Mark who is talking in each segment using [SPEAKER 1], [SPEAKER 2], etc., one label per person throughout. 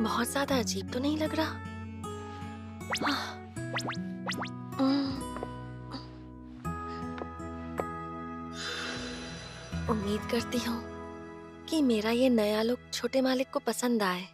[SPEAKER 1] बहुत ज्यादा अजीब तो नहीं लग रहा? उम्मीद करती हूँ कि मेरा ये नया लुक छोटे मालिक को पसंद आए।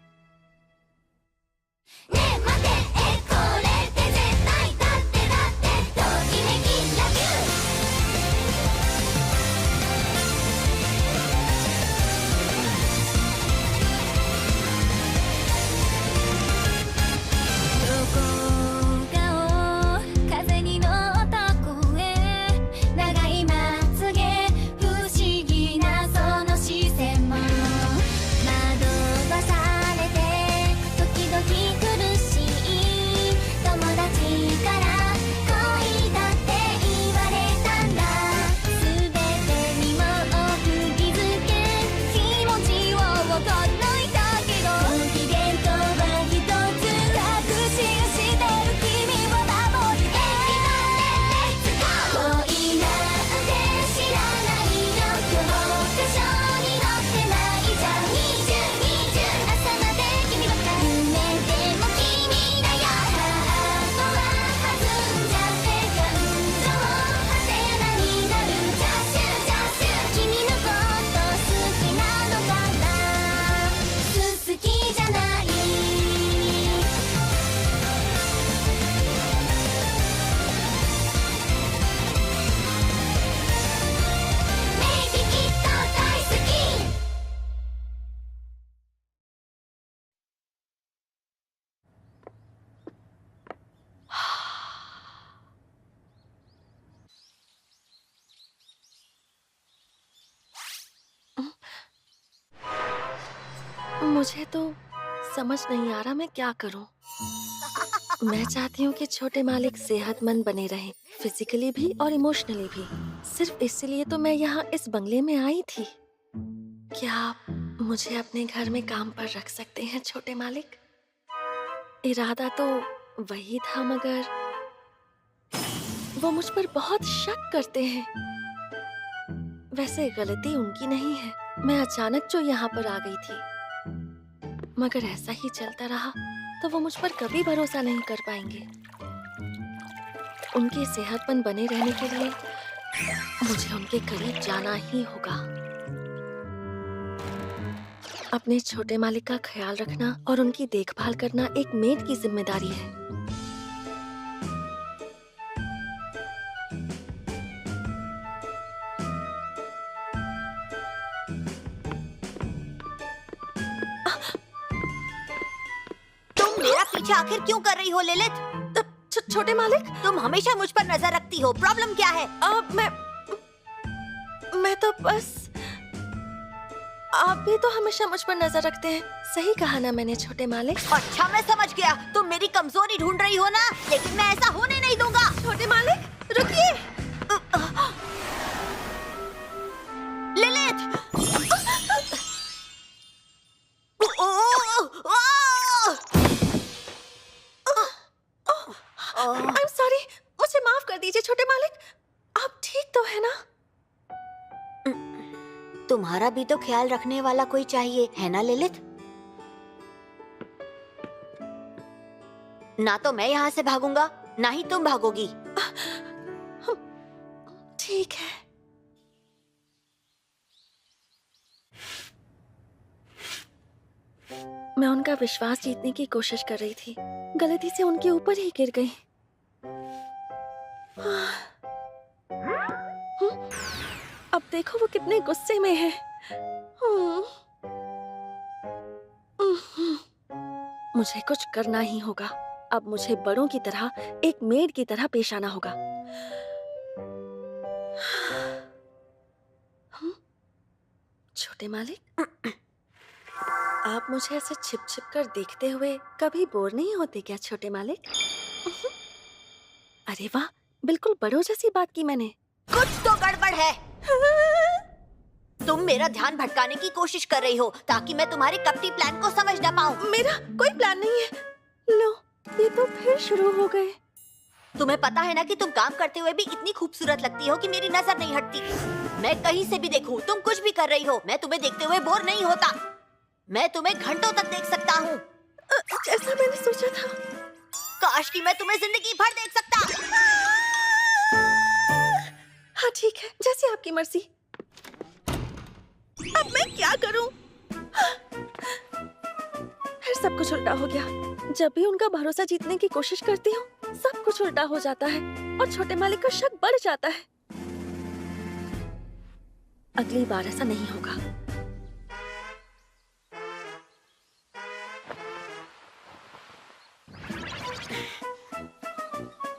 [SPEAKER 1] मुझे तो समझ नहीं आ रहा मैं क्या करूं। मैं चाहती हूँ कि छोटे मालिक सेहतमंद बने रहें, फिजिकली भी और इमोशनली भी। सिर्फ इसलिए तो मैं यहाँ इस बंगले में आई थी। क्या आप मुझे अपने घर में काम पर रख सकते हैं छोटे मालिक? इरादा तो वही था मगर वो मुझ पर बहुत शक करते हैं। वैसे गलती उनकी नहीं है, मैं अचानक जो यहाँ पर आ गई थी। मगर ऐसा ही चलता रहा तो वो मुझ पर कभी भरोसा नहीं कर पाएंगे। उनकी सेहतमंद बने रहने के लिए मुझे उनके करीब जाना ही होगा। अपने छोटे मालिक का ख्याल रखना और उनकी देखभाल करना एक मेड की जिम्मेदारी है।
[SPEAKER 2] मेरा पीछा आखिर क्यों कर रही हो लिलिथ?
[SPEAKER 1] छोटे मालिक,
[SPEAKER 2] तुम हमेशा मुझ पर नजर रखती हो, प्रॉब्लम क्या है?
[SPEAKER 1] मैं तो बस, आप भी तो हमेशा मुझ पर नजर रखते हैं। सही कहा ना मैंने छोटे मालिक?
[SPEAKER 2] अच्छा मैं समझ गया, तुम मेरी कमजोरी ढूंढ रही हो ना, लेकिन मैं ऐसा होने नहीं दूंगा।
[SPEAKER 1] छोटे मालिक रुकिए।
[SPEAKER 2] लिलिथ!
[SPEAKER 1] I'm sorry, मुझे माफ कर दीजिए छोटे मालिक। आप ठीक तो है ना?
[SPEAKER 2] तुम्हारा भी तो ख्याल रखने वाला कोई चाहिए, है ना लिलिथ? ना तो मैं यहाँ से भागूंगा, ना ही तुम भागोगी।
[SPEAKER 1] ठीक है। मैं उनका विश्वास जीतने की कोशिश कर रही थी, गलती से उनके ऊपर ही गिर गई। अब देखो वो कितने गुस्से में है। मुझे कुछ करना ही होगा। अब मुझे बड़ों की तरह, एक मेड की तरह पेश आना होगा। छोटे मालिक, आप मुझे ऐसे छिप छिप कर देखते हुए कभी बोर नहीं होते क्या छोटे मालिक? अरे वाह, बिल्कुल बड़ों जैसी बात की मैंने।
[SPEAKER 2] कुछ तो गड़बड़ है। तुम मेरा ध्यान भटकाने की कोशिश कर रही हो ताकि मैं तुम्हारे कपटी प्लान को समझ ना पाऊं।
[SPEAKER 1] मेरा कोई प्लान नहीं है। लो, ये तो फिर शुरू हो गए।
[SPEAKER 2] तुम्हें पता है ना कि तुम काम करते हुए भी इतनी खूबसूरत लगती हो कि मेरी नजर नहीं हटती। मैं कहीं से भी देखूं, तुम कुछ भी कर रही हो, मैं तुम्हें देखते हुए बोर नहीं होता। मैं तुम्हें घंटों तक देख सकता हूँ।
[SPEAKER 1] जैसा मैंने सोचा था।
[SPEAKER 2] काश कि मैं तुम्हें जिंदगी भर देख सकता।
[SPEAKER 1] हाँ ठीक है, जैसे आपकी मर्जी। अब मैं क्या करूं? फिर सब कुछ उल्टा हो गया। जब भी उनका भरोसा जीतने की कोशिश करती हूँ, सब कुछ उल्टा हो जाता है और छोटे मालिक का शक बढ़ जाता है। अगली बार ऐसा नहीं होगा।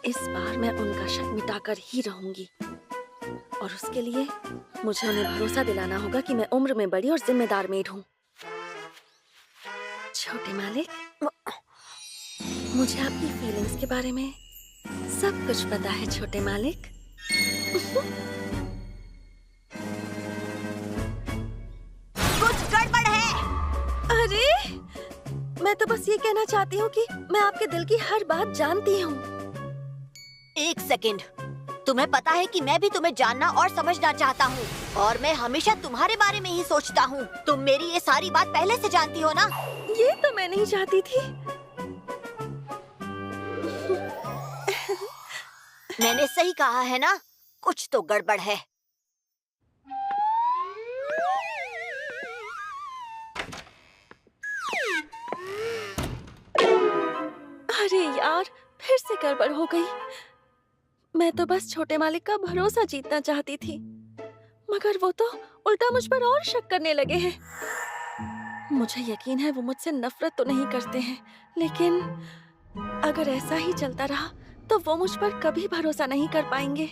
[SPEAKER 1] इस बार मैं उनका शक मिटाकर ही रहूंगी और उसके लिए मुझे उन्हें भरोसा दिलाना होगा कि मैं उम्र में बड़ी और जिम्मेदार मेड हूँ। छोटे मालिक, मुझे आपकी फीलिंग्स के बारे में सब कुछ पता है। छोटे मालिक,
[SPEAKER 2] कुछ गड़बड़ है।
[SPEAKER 1] अरे मैं तो बस ये कहना चाहती हूँ कि मैं आपके दिल की हर बात जानती हूँ।
[SPEAKER 2] एक सेकंड, तुम्हें पता है कि मैं भी तुम्हें जानना और समझना चाहता हूँ और मैं हमेशा तुम्हारे बारे में ही सोचता हूँ। तुम मेरी ये सारी बात पहले से जानती हो ना?
[SPEAKER 1] ये तो मैं नहीं चाहती थी।
[SPEAKER 2] मैंने सही कहा है ना? कुछ तो गड़बड़ है।
[SPEAKER 1] अरे यार, फिर से गड़बड़ हो गई। मैं तो बस छोटे मालिक का भरोसा जीतना चाहती थी, मगर वो तो उल्टा मुझ पर और शक करने लगे हैं। मुझे यकीन है वो मुझसे नफरत तो नहीं करते हैं, लेकिन अगर ऐसा ही चलता रहा तो वो मुझ पर कभी भरोसा नहीं कर पाएंगे।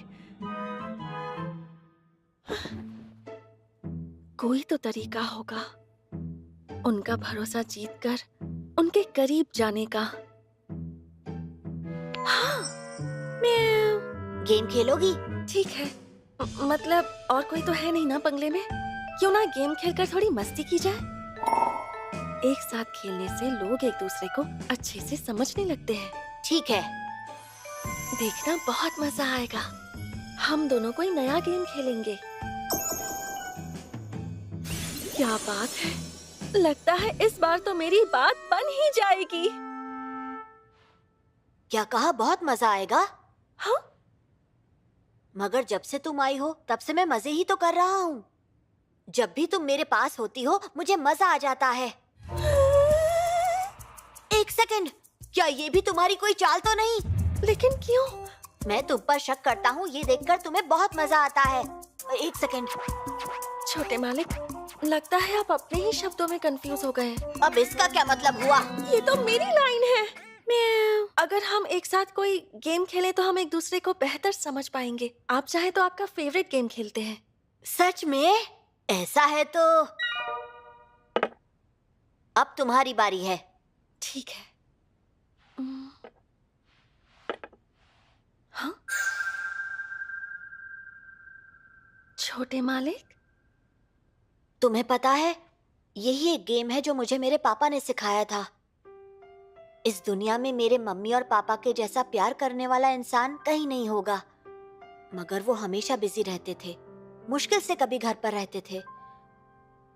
[SPEAKER 1] कोई तो तरीका होगा उनका भरोसा जीतकर उनके करीब जाने का। हाँ, म्याऊ।
[SPEAKER 2] गेम खेलोगी?
[SPEAKER 1] ठीक है, मतलब और कोई तो है नहीं ना बंगले में? क्यों ना गेम खेलकर थोड़ी मस्ती की जाए? एक साथ खेलने से लोग एक दूसरे को अच्छे से समझने लगते हैं।
[SPEAKER 2] ठीक है।
[SPEAKER 1] देखना, बहुत मजा आएगा। हम दोनों कोई नया गेम खेलेंगे। क्या बात है, लगता है इस बार तो मेरी बात बन ही जाएगी।
[SPEAKER 2] क्या कहा? बहुत मजा आएगा?
[SPEAKER 1] हाँ?
[SPEAKER 2] मगर जब से तुम आई हो तब से मैं मजे ही तो कर रहा हूँ। जब भी तुम मेरे पास होती हो मुझे मजा आ जाता है। एक सेकंड, क्या ये भी तुम्हारी कोई चाल तो नहीं?
[SPEAKER 1] लेकिन क्यों?
[SPEAKER 2] मैं तुम पर शक करता हूँ ये देखकर तुम्हें बहुत मजा आता है। एक सेकंड।
[SPEAKER 1] छोटे मालिक, लगता है आप अपने ही शब्दों में कंफ्यूज हो गए।
[SPEAKER 2] अब इसका क्या मतलब हुआ?
[SPEAKER 1] ये तो मेरी लाइन है। म्याऊ। अगर हम एक साथ कोई गेम खेलें तो हम एक दूसरे को बेहतर समझ पाएंगे। आप चाहे तो आपका फेवरेट गेम खेलते हैं।
[SPEAKER 2] सच में? ऐसा है तो अब तुम्हारी बारी है।
[SPEAKER 1] ठीक है। हाँ? छोटे मालिक,
[SPEAKER 2] तुम्हें पता है यही एक गेम है जो मुझे मेरे पापा ने सिखाया था। इस दुनिया में मेरे मम्मी और पापा के जैसा प्यार करने वाला इंसान कहीं नहीं होगा। मगर वो हमेशा बिजी रहते थे, मुश्किल से कभी घर पर रहते थे,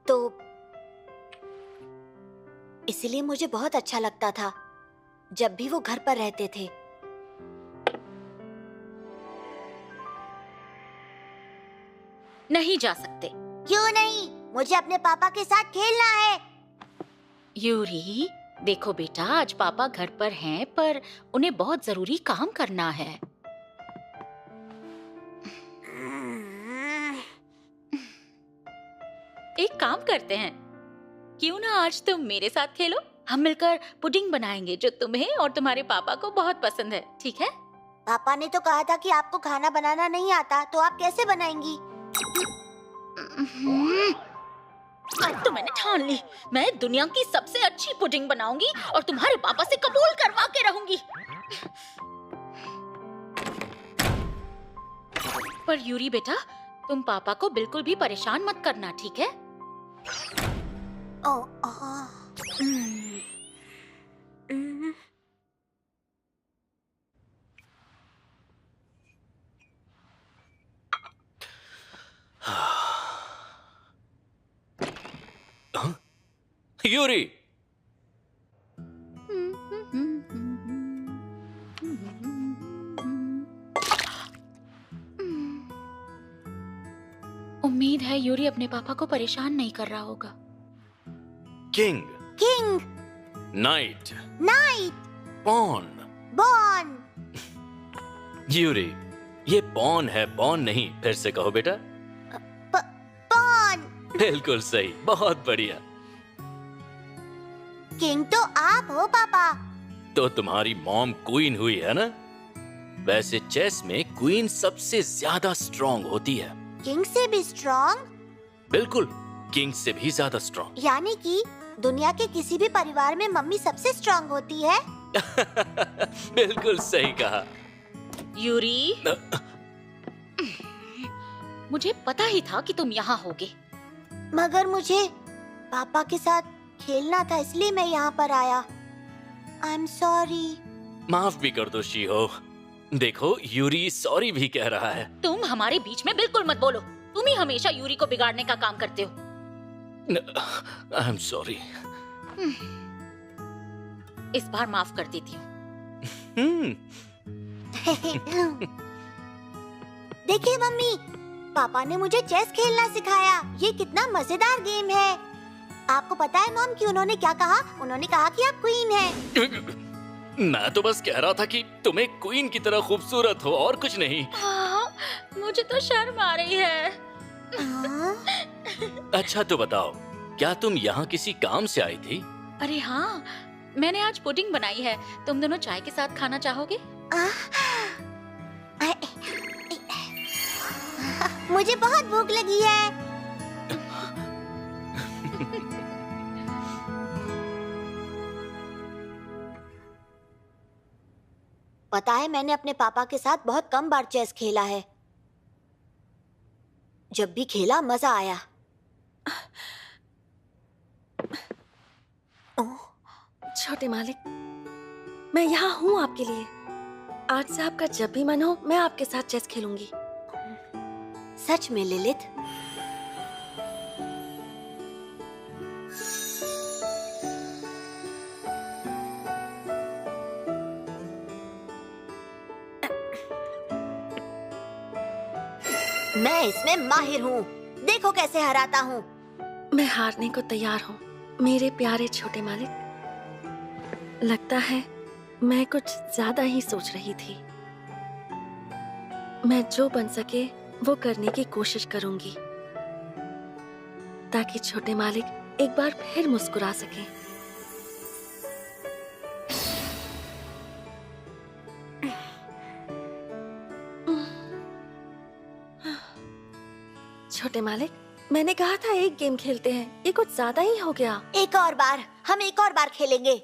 [SPEAKER 2] तो इसीलिए मुझे बहुत अच्छा लगता था जब भी वो घर पर रहते थे।
[SPEAKER 3] नहीं जा सकते।
[SPEAKER 2] क्यों नहीं? मुझे अपने पापा के साथ खेलना है।
[SPEAKER 3] यूरी, देखो बेटा, आज पापा घर पर हैं, पर उन्हें बहुत जरूरी काम करना है। एक काम करते हैं, क्यों ना आज तुम मेरे साथ खेलो? हम मिलकर पुडिंग बनाएंगे जो तुम्हें और तुम्हारे पापा को बहुत पसंद है, ठीक है?
[SPEAKER 2] पापा ने तो कहा था कि आपको खाना बनाना नहीं आता, तो आप कैसे बनाएंगी?
[SPEAKER 3] अब तो मैंने ठान ली, मैं दुनिया की सबसे अच्छी पुडिंग बनाऊंगी और तुम्हारे पापा से कबूल करवा के रहूंगी। पर यूरी बेटा, तुम पापा को बिल्कुल भी परेशान मत करना, ठीक है?
[SPEAKER 4] यूरी,
[SPEAKER 3] उम्मीद है यूरी अपने पापा को परेशान नहीं कर रहा होगा।
[SPEAKER 4] King,
[SPEAKER 2] king,
[SPEAKER 4] knight,
[SPEAKER 2] knight,
[SPEAKER 4] pawn.
[SPEAKER 2] Pawn.
[SPEAKER 4] Yuri, ये पॉन है, पॉन नहीं। फिर से कहो बेटा।
[SPEAKER 2] बॉन।
[SPEAKER 4] बिल्कुल सही, बहुत बढ़िया।
[SPEAKER 2] किंग तो आप हो पापा।
[SPEAKER 4] तो तुम्हारी मॉम क्वीन हुई है ना? वैसे चेस में क्वीन सबसे ज्यादा स्ट्रॉन्ग होती है।
[SPEAKER 2] किंग से भी स्ट्रॉन्ग?
[SPEAKER 4] बिल्कुल, किंग से भी ज्यादा स्ट्रॉन्ग।
[SPEAKER 2] यानी कि दुनिया के किसी भी परिवार में मम्मी सबसे स्ट्रॉन्ग होती है?
[SPEAKER 4] बिल्कुल सही कहा।
[SPEAKER 3] यूरी, मुझे पता ही था कि तुम यहाँ होगे।
[SPEAKER 2] मगर मुझे पापा के साथ खेलना था, इसलिए मैं यहाँ पर आया। I am sorry.
[SPEAKER 4] माफ भी कर दो शीहो। देखो, यूरी सॉरी भी कह रहा है।
[SPEAKER 3] तुम हमारे बीच में बिल्कुल मत बोलो। तुम ही हमेशा यूरी को बिगाड़ने का काम करते हो।
[SPEAKER 4] I am sorry.
[SPEAKER 3] इस बार माफ कर देती हूँ।
[SPEAKER 2] देखिए मम्मी, पापा ने मुझे चेस खेलना सिखाया। ये कितना मजेदार गेम है। आपको पता है मॉम कि उन्होंने क्या कहा? उन्होंने कहा कि आप क्वीन हैं।
[SPEAKER 4] मैं तो बस कह रहा था कि तुम्हें क्वीन की तरह खूबसूरत हो, और कुछ नहीं।
[SPEAKER 3] हाँ, मुझे तो शर्म आ रही है।
[SPEAKER 4] अच्छा तो बताओ, क्या तुम यहाँ किसी काम से आई थी?
[SPEAKER 3] अरे हाँ, मैंने आज पुडिंग बनाई है। तुम दोनों चाय के साथ खाना चाहोगे?
[SPEAKER 2] मुझे बहुत भूख लगी है। पता है, मैंने अपने पापा के साथ बहुत कम बार चेस खेला है। जब भी खेला मजा आया।
[SPEAKER 1] छोटे मालिक, मैं यहाँ हूँ आपके लिए। आज से आपका जब भी मन हो, मैं आपके साथ चेस खेलूंगी।
[SPEAKER 2] सच में लिलित? मैं इसमें माहिर हूँ। देखो कैसे हराता हूँ।
[SPEAKER 1] मैं हारने को तैयार हूँ मेरे प्यारे छोटे मालिक। लगता है मैं कुछ ज्यादा ही सोच रही थी। मैं जो बन सके वो करने की कोशिश करूंगी, ताकि छोटे मालिक एक बार फिर मुस्कुरा सके। छोटे मालिक, मैंने कहा था एक गेम खेलते हैं। ये कुछ ज्यादा ही हो गया।
[SPEAKER 2] एक और बार, हम एक और बार खेलेंगे।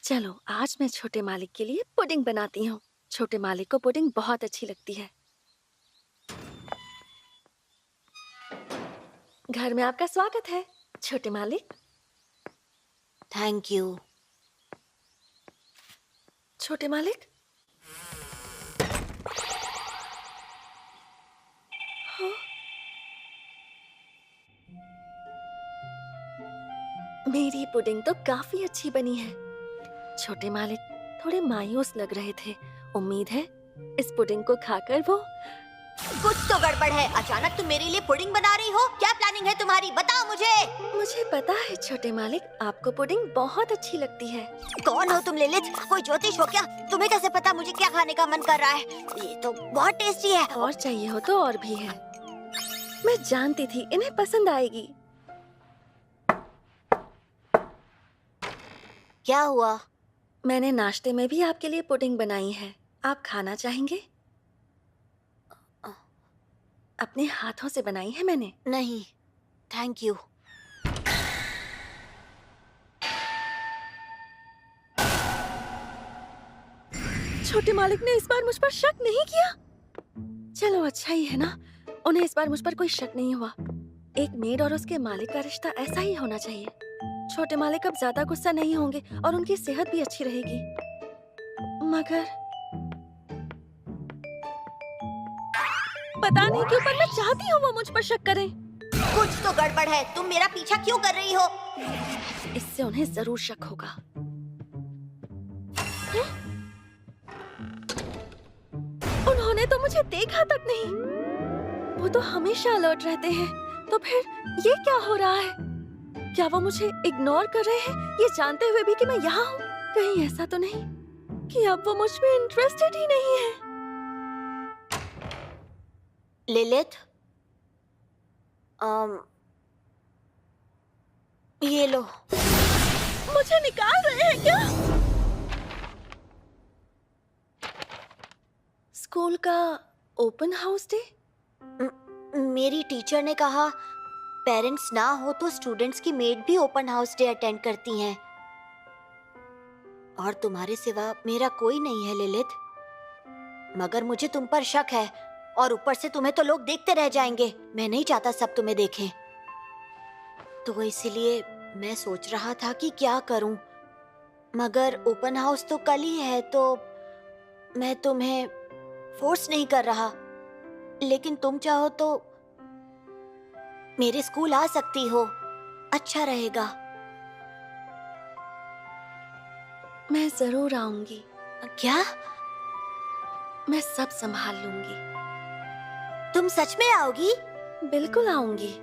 [SPEAKER 1] चलो, आज मैं छोटे मालिक के लिए पुडिंग बनाती हूँ। छोटे मालिक को पुडिंग बहुत अच्छी लगती है। घर में आपका स्वागत है, छोटे मालिक।
[SPEAKER 2] Thank you.
[SPEAKER 1] छोटे मालिक, हाँ? मेरी पुडिंग तो काफी अच्छी बनी है। छोटे मालिक थोड़े मायूस लग रहे थे। उम्मीद है इस पुडिंग को खाकर वो...
[SPEAKER 2] कुछ तो गड़बड़ है। अचानक तुम मेरे लिए पुडिंग बना रही हो? क्या प्लानिंग है तुम्हारी? बताओ मुझे।
[SPEAKER 1] मुझे पता है छोटे मालिक, आपको पुडिंग बहुत अच्छी लगती है।
[SPEAKER 2] कौन हो तुम लिलित? कोई ज्योतिष हो क्या? तुम्हें कैसे पता मुझे क्या खाने का मन कर रहा है? ये तो बहुत टेस्टी है।
[SPEAKER 1] और चाहिए हो तो और भी है। मैं जानती थी इन्हें पसंद आएगी।
[SPEAKER 2] क्या हुआ?
[SPEAKER 1] मैंने नाश्ते में भी आपके लिए पुडिंग बनाई है। आप खाना चाहेंगे? अपने हाथों से बनाई है मैंने।
[SPEAKER 2] नहीं, थैंक यू।
[SPEAKER 1] छोटे मालिक ने इस बार मुझ पर शक नहीं किया। चलो अच्छा ही है ना, उन्हें इस बार मुझ पर कोई शक नहीं हुआ। एक मेड और उसके मालिक का रिश्ता ऐसा ही होना चाहिए। छोटे मालिक अब ज्यादा गुस्सा नहीं होंगे और उनकी सेहत भी अच्छी रहेगी। मगर पता नहीं क्यों पर मैं चाहती हूँ वो मुझ पर शक करें।
[SPEAKER 2] कुछ तो गड़बड़ है। तुम मेरा पीछा क्यों कर रही हो?
[SPEAKER 1] इससे उन्हें जरूर शक होगा। उन्होंने तो मुझे देखा तक नहीं। वो तो हमेशा अलर्ट रहते हैं। तो फिर ये क्या हो रहा है? क्या वो मुझे इग्नोर कर रहे हैं, ये जानते हुए भी कि मैं यहाँ हूँ? कहीं ऐसा तो नहीं कि अब वो मुझ में इंटरेस्टेड ही नहीं है?
[SPEAKER 2] लिलिथ, ये लो।
[SPEAKER 1] मुझे निकाल रहे हैं क्या? स्कूल का ओपन हाउस डे?
[SPEAKER 2] मेरी टीचर ने कहा पेरेंट्स ना हो तो स्टूडेंट्स की मेड भी ओपन हाउस डे अटेंड करती हैं। और तुम्हारे सिवा मेरा कोई नहीं है लिलिथ। मगर मुझे तुम पर शक है और ऊपर से तुम्हें तो लोग देखते रह जाएंगे। मैं नहीं चाहता सब तुम्हें देखें। तो इसलिए मैं सोच रहा था कि क्या करूं। मगर ओपन हाउस तो कल ही है तो मैं तुम्हें फोर्स नहीं कर रहा। लेकिन तुम चाहो तो मेरे स्कूल आ सकती हो। अच्छा रहेगा।
[SPEAKER 1] मैं जरूर आऊंगी।
[SPEAKER 2] क्या?
[SPEAKER 1] मैं सब संभाल लूंगी।
[SPEAKER 2] तुम सच में आओगी?
[SPEAKER 1] बिल्कुल आऊंगी।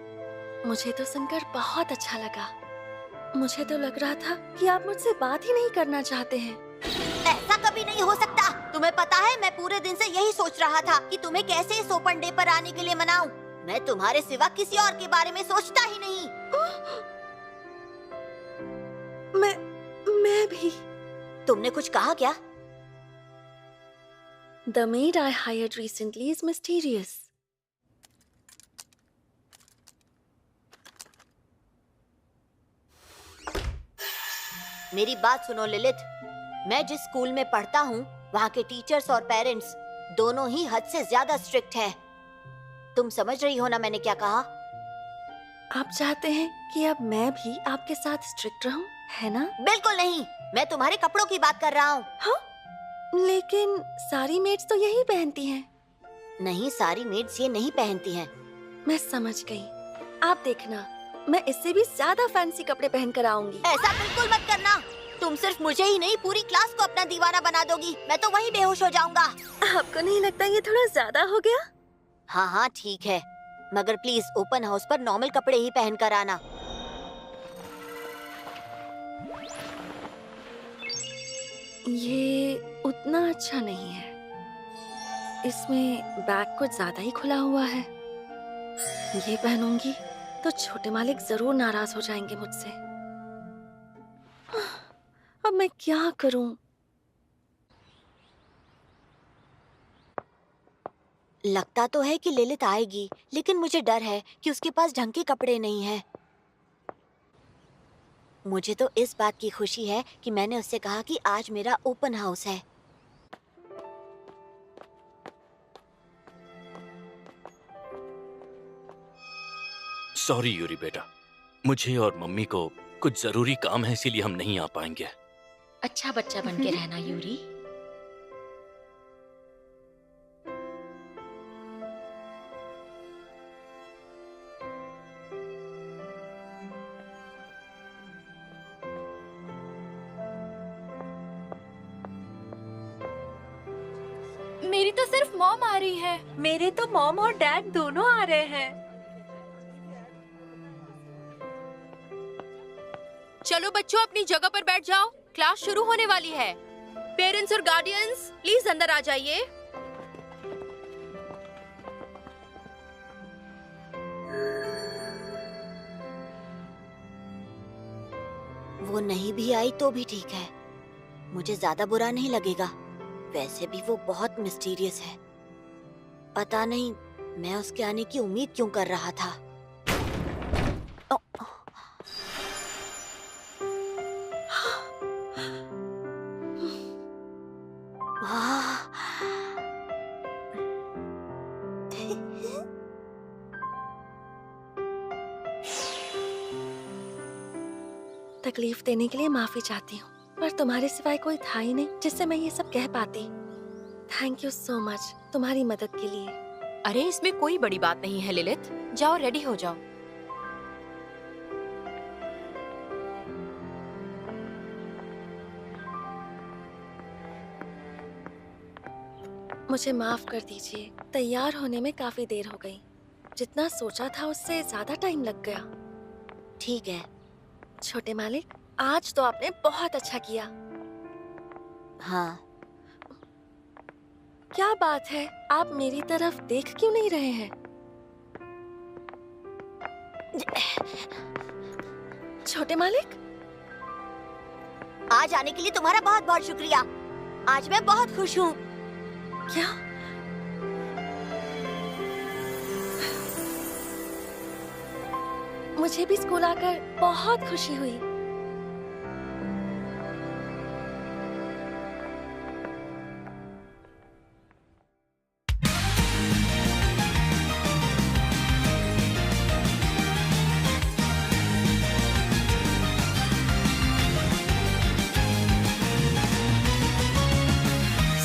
[SPEAKER 1] मुझे तो सुनकर बहुत अच्छा लगा। मुझे तो लग रहा था कि आप मुझसे बात ही नहीं करना चाहते हैं।
[SPEAKER 2] ऐसा कभी नहीं हो सकता। तुम्हें पता है मैं पूरे दिन से यही सोच रहा था कि तुम्हें कैसे इस ओपन डे पर आने के लिए मनाऊं। मैं तुम्हारे सिवा किसी और के बारे में सोचता ही नहीं।
[SPEAKER 1] मैं भी।
[SPEAKER 2] तुमने कुछ कहा क्या?
[SPEAKER 1] The maid I hired recently is mysterious.
[SPEAKER 2] मेरी बात सुनो लिलिथ। मैं जिस स्कूल में पढ़ता हूँ वहाँ के टीचर्स और पेरेंट्स दोनों ही हद से ज्यादा स्ट्रिक्ट हैं। तुम समझ रही हो ना मैंने क्या कहा?
[SPEAKER 1] आप चाहते हैं कि अब मैं भी आपके साथ स्ट्रिक्ट रहूं, है ना?
[SPEAKER 2] बिल्कुल नहीं। मैं तुम्हारे कपड़ों की बात कर रहा हूँ।
[SPEAKER 1] हाँ? लेकिन सारी मेड्स तो यही पहनती हैं।
[SPEAKER 2] नहीं, सारी मेड्स ये नहीं पहनती हैं।
[SPEAKER 1] मैं समझ गई। आप देखना, मैं इससे भी ज्यादा फैंसी कपड़े पहन कर आऊंगी।
[SPEAKER 2] ऐसा बिल्कुल मत करना। तुम सिर्फ मुझे ही नहीं पूरी क्लास को अपना दीवाना बना दोगी। मैं तो वहीं बेहोश हो जाऊंगा।
[SPEAKER 1] आपको नहीं लगता ये थोड़ा ज्यादा हो गया?
[SPEAKER 2] हाँ हाँ ठीक है, मगर प्लीज ओपन हाउस पर नॉर्मल कपड़े ही पहन कर आना।
[SPEAKER 1] ये उतना अच्छा नहीं है। इसमें बैक कुछ ज्यादा ही खुला हुआ है। ये पहनूंगी तो छोटे मालिक जरूर नाराज हो जाएंगे मुझसे। अब मैं क्या करूं?
[SPEAKER 2] लगता तो है कि लिलिथ आएगी, लेकिन मुझे डर है कि उसके पास ढंग के कपड़े नहीं है। मुझे तो इस बात की खुशी है कि मैंने उससे कहा कि आज मेरा ओपन हाउस है।
[SPEAKER 4] सॉरी यूरी बेटा, मुझे और मम्मी को कुछ जरूरी काम है, इसीलिए हम नहीं आ पाएंगे।
[SPEAKER 3] अच्छा बच्चा बन के रहना यूरी।
[SPEAKER 5] मेरी तो सिर्फ मॉम आ रही है।
[SPEAKER 1] मेरे तो मॉम और डैड दोनों आ रहे हैं।
[SPEAKER 5] चलो बच्चों अपनी जगह पर बैठ जाओ, क्लास शुरू होने वाली है। पेरेंट्स और गार्डियंस प्लीज अंदर आ जाइए।
[SPEAKER 2] वो नहीं भी आई तो भी ठीक है, मुझे ज्यादा बुरा नहीं लगेगा। वैसे भी वो बहुत मिस्टीरियस है। पता नहीं मैं उसके आने की उम्मीद क्यों कर रहा था।
[SPEAKER 1] तकलीफ देने के लिए माफी चाहती हूँ। पर तुम्हारे सिवाय कोई था ही नहीं जिससे मैं ये सब कह पाती। थैंक यू सो मच तुम्हारी मदद के लिए।
[SPEAKER 5] अरे इसमें कोई बड़ी बात नहीं है लिलित, जाओ रेडी हो जाओ।
[SPEAKER 1] मुझे माफ कर दीजिए, तैयार होने में काफी देर हो गई। जितना सोचा था उससे ज्यादा टाइम लग गया।
[SPEAKER 2] ठीक है।
[SPEAKER 1] छोटे मालिक, आज तो आपने बहुत अच्छा किया।
[SPEAKER 2] हाँ,
[SPEAKER 1] क्या बात है, आप मेरी तरफ देख क्यों नहीं रहे हैं? छोटे मालिक,
[SPEAKER 2] आज आने के लिए तुम्हारा बहुत बहुत शुक्रिया। आज मैं बहुत खुश हूँ।
[SPEAKER 1] क्या? मुझे भी स्कूल आकर बहुत खुशी हुई।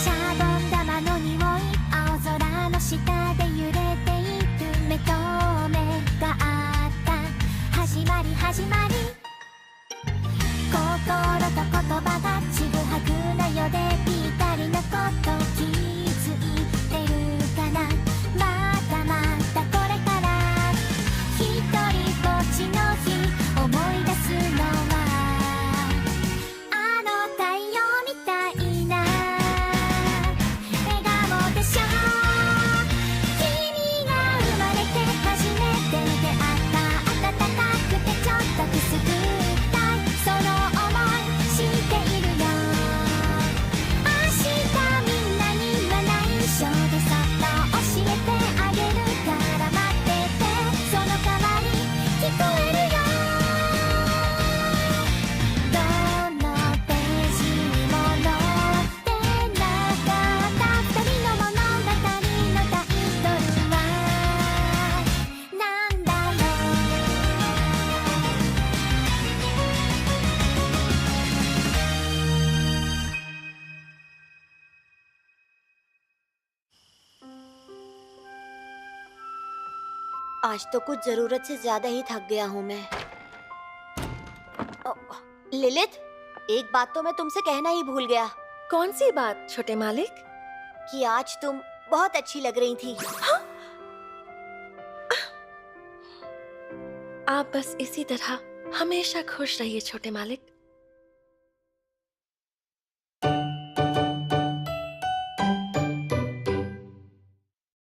[SPEAKER 6] シャボン玉の匂い、青空の下で揺れている目と目があった。始まり始まり、心と言葉がちぐはぐなよでぴったりなこと気づいてるかな。まだまだこれから一人ぼっちの日思い出すのはあの太陽みたいな笑顔でしょ。君が生まれて初めて出会った暖かくてちょっとくすぐったいその想い知っているよ。明日みんなには内緒でそっと教えてあげるから待ってて。その代わり聞こえるよ。どのページにも載ってなかった二人の物語のタイトルはなんだろ
[SPEAKER 2] आज तो कुछ जरूरत से ज्यादा ही थक गया हूँ मैं। लिलित, एक बात तो मैं तुमसे कहना ही भूल गया
[SPEAKER 1] कौन सी बात छोटे मालिक?
[SPEAKER 2] कि आज तुम बहुत अच्छी लग रही थी।
[SPEAKER 1] आप बस इसी तरह हमेशा खुश रहिए छोटे मालिक।